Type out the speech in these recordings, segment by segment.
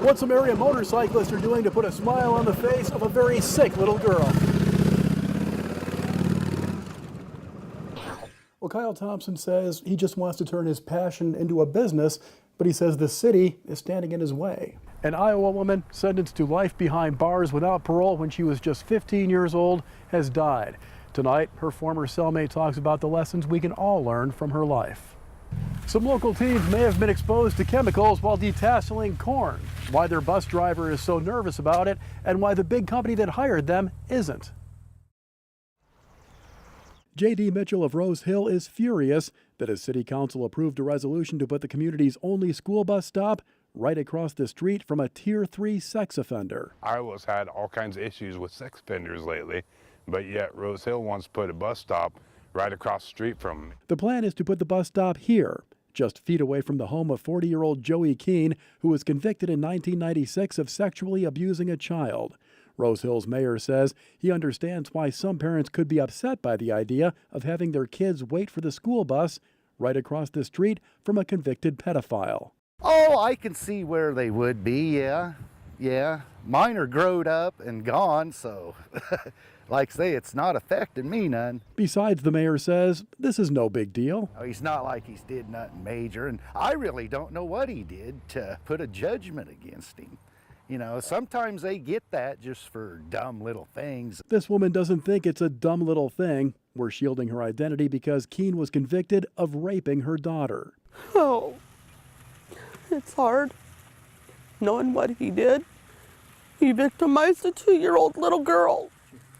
what some area motorcyclists are doing to put a smile on the face of a very sick little girl. Well, Kyle Thompson says he just wants to turn his passion into a business, but he says the city is standing in his way. An Iowa woman sentenced to life behind bars without parole when she was just 15 years old has died. Tonight, her former cellmate talks about the lessons we can all learn from her life. Some local teens may have been exposed to chemicals while detasseling corn, why their bus driver is so nervous about it, and why the big company that hired them isn't. J.D. Mitchell of Rose Hill is furious that his city council approved a resolution to put the community's only school bus stop right across the street from a Tier 3 sex offender. Iowa's had all kinds of issues with sex offenders lately, but yet Rose Hill wants to put a bus stop right across the street from me. The plan is to put the bus stop here, just feet away from the home of 40-year-old Joey Keene, who was convicted in 1996 of sexually abusing a child. Rose Hill's mayor says he understands why some parents could be upset by the idea of having their kids wait for the school bus right across the street from a convicted pedophile. Oh, I can see where they would be, yeah. Mine are growed up and gone, so like I say, it's not affecting me none. Besides, the mayor says this is no big deal. Oh, he's not like he's did nothing major, and I really don't know what he did to put a judgment against him. You know, sometimes they get that just for dumb little things. This woman doesn't think it's a dumb little thing. We're shielding her identity because Keene was convicted of raping her daughter. Oh, it's hard knowing what he did. He victimized a 2-year-old little girl.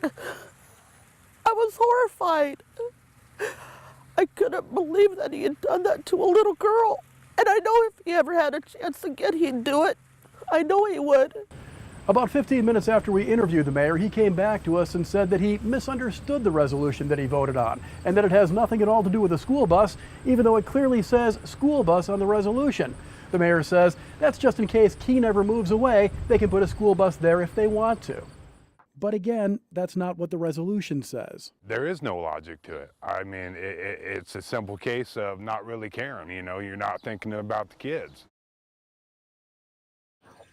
I was horrified. I couldn't believe that he had done that to a little girl. And I know if he ever had a chance again, he'd do it. I know he would. About 15 minutes after we interviewed the mayor, he came back to us and said that he misunderstood the resolution that he voted on and that it has nothing at all to do with a school bus, even though it clearly says school bus on the resolution. The mayor says that's just in case Keene ever moves away, they can put a school bus there if they want to. But again, that's not what the resolution says. There is no logic to it. I mean, it's a simple case of not really caring. You know, you're not thinking about the kids.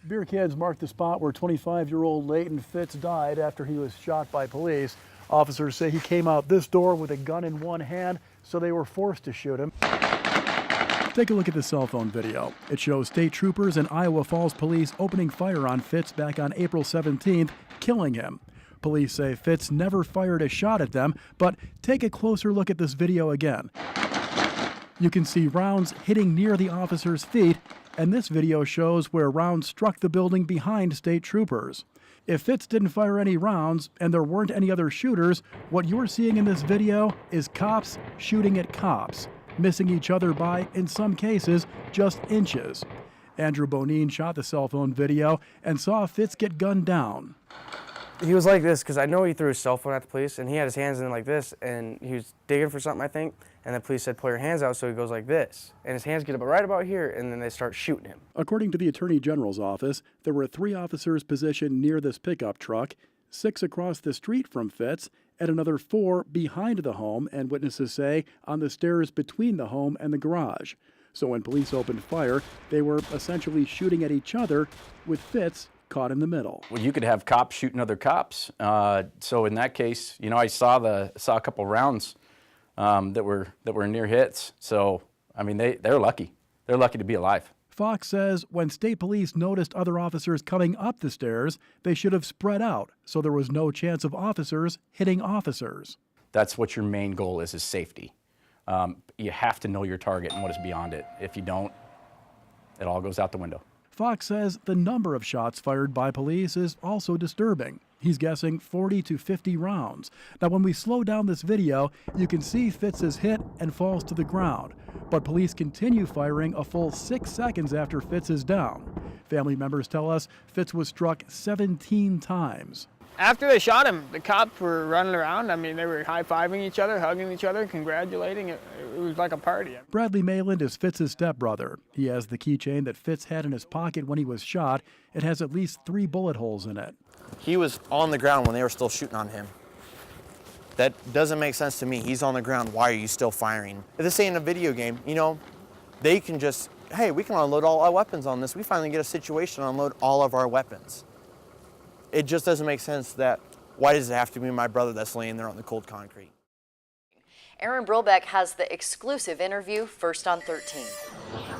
Beer cans marked the spot where 25-year-old Leighton Fitz died after he was shot by police. Officers say he came out this door with a gun in one hand, so they were forced to shoot him. Take a look at the cell phone video. It shows state troopers and Iowa Falls police opening fire on Fitz back on April 17th, killing him. Police say Fitz never fired a shot at them, but take a closer look at this video again. You can see rounds hitting near the officer's feet, and this video shows where rounds struck the building behind state troopers. If Fitz didn't fire any rounds and there weren't any other shooters, what you're seeing in this video is cops shooting at cops, missing each other by, in some cases, just inches. Andrew Bonine shot the cell phone video and saw Fitz get gunned down. He was like this because I know he threw his cell phone at the police, and he had his hands in like this, and he was digging for something, I think, and the police said, pull your hands out, so he goes like this. And his hands get up right about here, and then they start shooting him. According to the Attorney General's office, there were 3 officers positioned near this pickup truck, 6 across the street from Fitz, and another 4 behind the home, and witnesses say on the stairs between the home and the garage. So when police opened fire, they were essentially shooting at each other, with Fitz caught in the middle. Well, you could have cops shooting other cops. So in that case, you know, I saw a couple rounds that were near hits. So I mean, they're lucky. They're lucky to be alive. Fox says when state police noticed other officers coming up the stairs, they should have spread out so there was no chance of officers hitting officers. That's what your main goal is safety. You have to know your target and what is beyond it. If you don't, it all goes out the window. Fox says the number of shots fired by police is also disturbing. He's guessing 40 to 50 rounds. Now, when we slow down this video, you can see Fitz is hit and falls to the ground. But police continue firing a full 6 seconds after Fitz is down. Family members tell us Fitz was struck 17 times. After they shot him, the cops were running around. I mean, they were high-fiving each other, hugging each other, congratulating. It was like a party. Bradley Mayland is Fitz's stepbrother. He has the keychain that Fitz had in his pocket when he was shot. It has at least 3 bullet holes in it. He was on the ground when they were still shooting on him. That doesn't make sense to me. He's on the ground. Why are you still firing? This ain't a video game. You know, they can just hey, we can unload all our weapons on this. We finally get a situation to unload all of our weapons. It just doesn't make sense that, why does it have to be my brother that's laying there on the cold concrete? Aaron Brilbeck has the exclusive interview first on 13.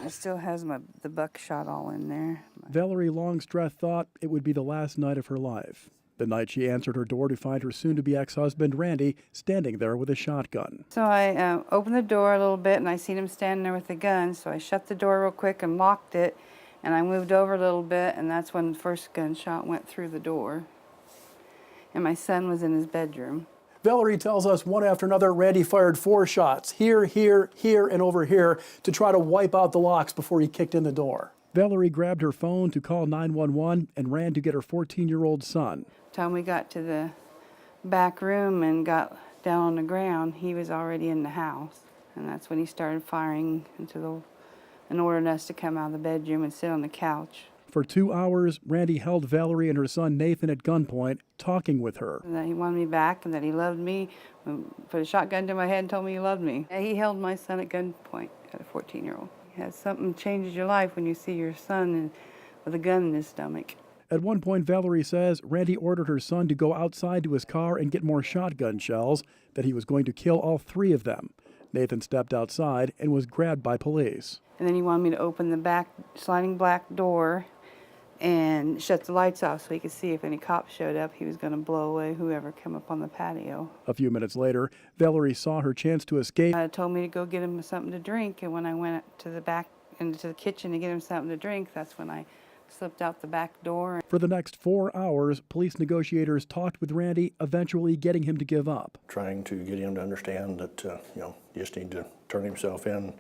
It still has the buckshot all in there. Valerie Longstreth thought it would be the last night of her life. The night she answered her door to find her soon-to-be ex-husband, Randy, standing there with a shotgun. So I opened the door a little bit, and I seen him standing there with the gun, so I shut the door real quick and locked it, and I moved over a little bit, and that's when the first gunshot went through the door. And my son was in his bedroom. Valerie tells us one after another, Randy fired 4 shots, here, here, here, and over here, to try to wipe out the locks before he kicked in the door. Valerie grabbed her phone to call 911 and ran to get her 14-year-old son. Time we got to the back room and got down on the ground, he was already in the house. And that's when he started firing and ordered us to come out of the bedroom and sit on the couch. For 2 hours, Randy held Valerie and her son Nathan at gunpoint, talking with her. And that he wanted me back and that he loved me, put a shotgun to my head and told me he loved me. And he held my son at gunpoint, at a 14-year-old. Something changes your life when you see your son with a gun in his stomach. At one point, Valerie says Randy ordered her son to go outside to his car and get more shotgun shells, that he was going to kill all 3 of them. Nathan stepped outside and was grabbed by police. And then he wanted me to open the back sliding black door and shut the lights off so he could see if any cops showed up, he was going to blow away whoever came up on the patio. A few minutes later, Valerie saw her chance to escape. Told me to go get him something to drink, and when I went to the back into the kitchen to get him something to drink, that's when I slipped out the back door. For the next 4 hours, police negotiators talked with Randy, eventually getting him to give up. Trying to get him to understand that, you just need to turn himself in,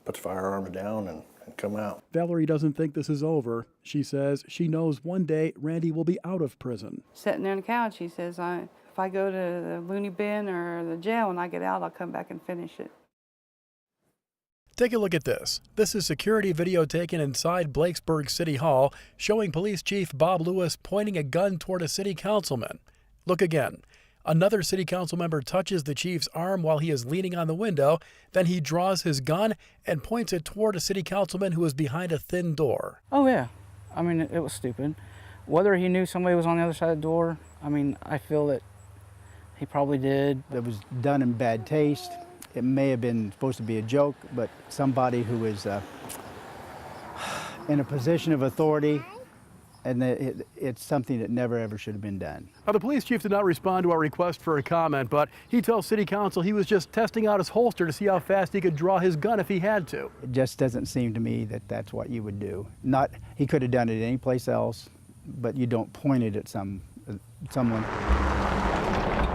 put the firearms down, and come out. Valerie doesn't think this is over. She says she knows one day Randy will be out of prison. Sitting there on the couch, he says, if I go to the loony bin or the jail when I get out, I'll come back and finish it. Take a look at this. This is security video taken inside Blakesburg City Hall, showing Police Chief Bob Lewis pointing a gun toward a city councilman. Look again. Another city council member touches the chief's arm while he is leaning on the window. Then he draws his gun and points it toward a city councilman who is behind a thin door. Oh, yeah. I mean, it was stupid. Whether he knew somebody was on the other side of the door, I mean, I feel that he probably did. It was done in bad taste. It may have been supposed to be a joke, but somebody who is in a position of authority, and it's something that never ever should have been done. Now, the police chief did not respond to our request for a comment, but he tells city council he was just testing out his holster to see how fast he could draw his gun if he had to. It just doesn't seem to me that that's what you would do. He could have done it anyplace else, but you don't point it at someone.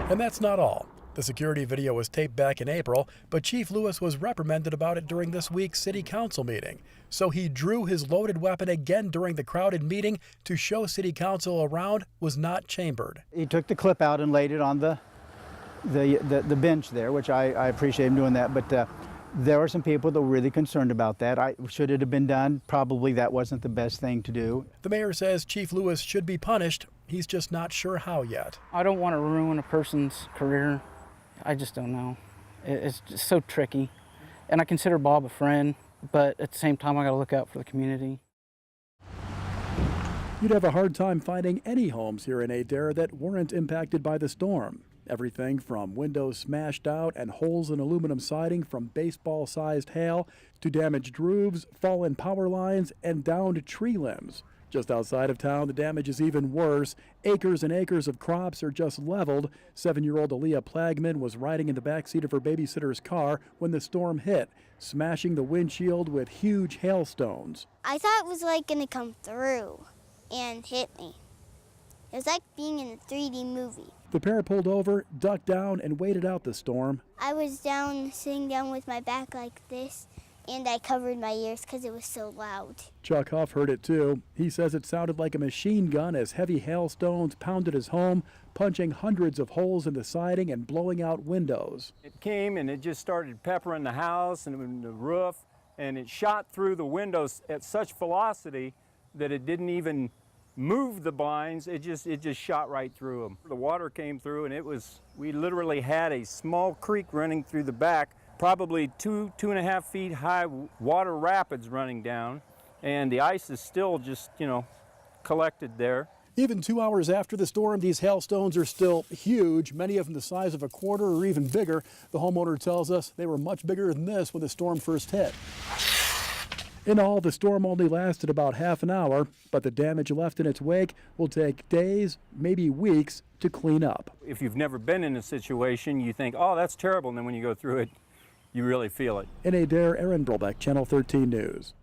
And that's not all. The security video was taped back in April, but Chief Lewis was reprimanded about it during this week's city council meeting. So he drew his loaded weapon again during the crowded meeting to show city council a round was not chambered. He took the clip out and laid it on the bench there, which I appreciate him doing that, but there were some people that were really concerned about that. Should it have been done? Probably that wasn't the best thing to do. The mayor says Chief Lewis should be punished. He's just not sure how yet. I don't want to ruin a person's career. I just don't know. It's just so tricky. And I consider Bob a friend, but at the same time, I got to look out for the community. You'd have a hard time finding any homes here in Adair that weren't impacted by the storm. Everything from windows smashed out and holes in aluminum siding from baseball-sized hail to damaged roofs, fallen power lines, and downed tree limbs. Just outside of town, the damage is even worse. Acres and acres of crops are just leveled. 7-year-old Aaliyah Plagman was riding in the backseat of her babysitter's car when the storm hit, smashing the windshield with huge hailstones. I thought it was gonna come through and hit me. It was like being in a 3D movie. The pair pulled over, ducked down, and waited out the storm. I was sitting down with my back like this, and I covered my ears because it was so loud. Chuck Huff heard it too. He says it sounded like a machine gun as heavy hailstones pounded his home, punching hundreds of holes in the siding and blowing out windows. It came and it just started peppering the house and the roof, and it shot through the windows at such velocity that it didn't even move the blinds. It just shot right through them. The water came through, and we literally had a small creek running through the back probably 2.5 feet high water rapids running down, and the ice is still just, you know, collected there. Even 2 hours after the storm, these hailstones are still huge, many of them the size of a quarter or even bigger. The homeowner tells us they were much bigger than this when the storm first hit. In all, the storm only lasted about half an hour, but the damage left in its wake will take days, maybe weeks, to clean up. If you've never been in a situation, you think, oh, that's terrible, and then when you go through it, you really feel it. In Adair, Aaron Brilbeck, Channel 13 News.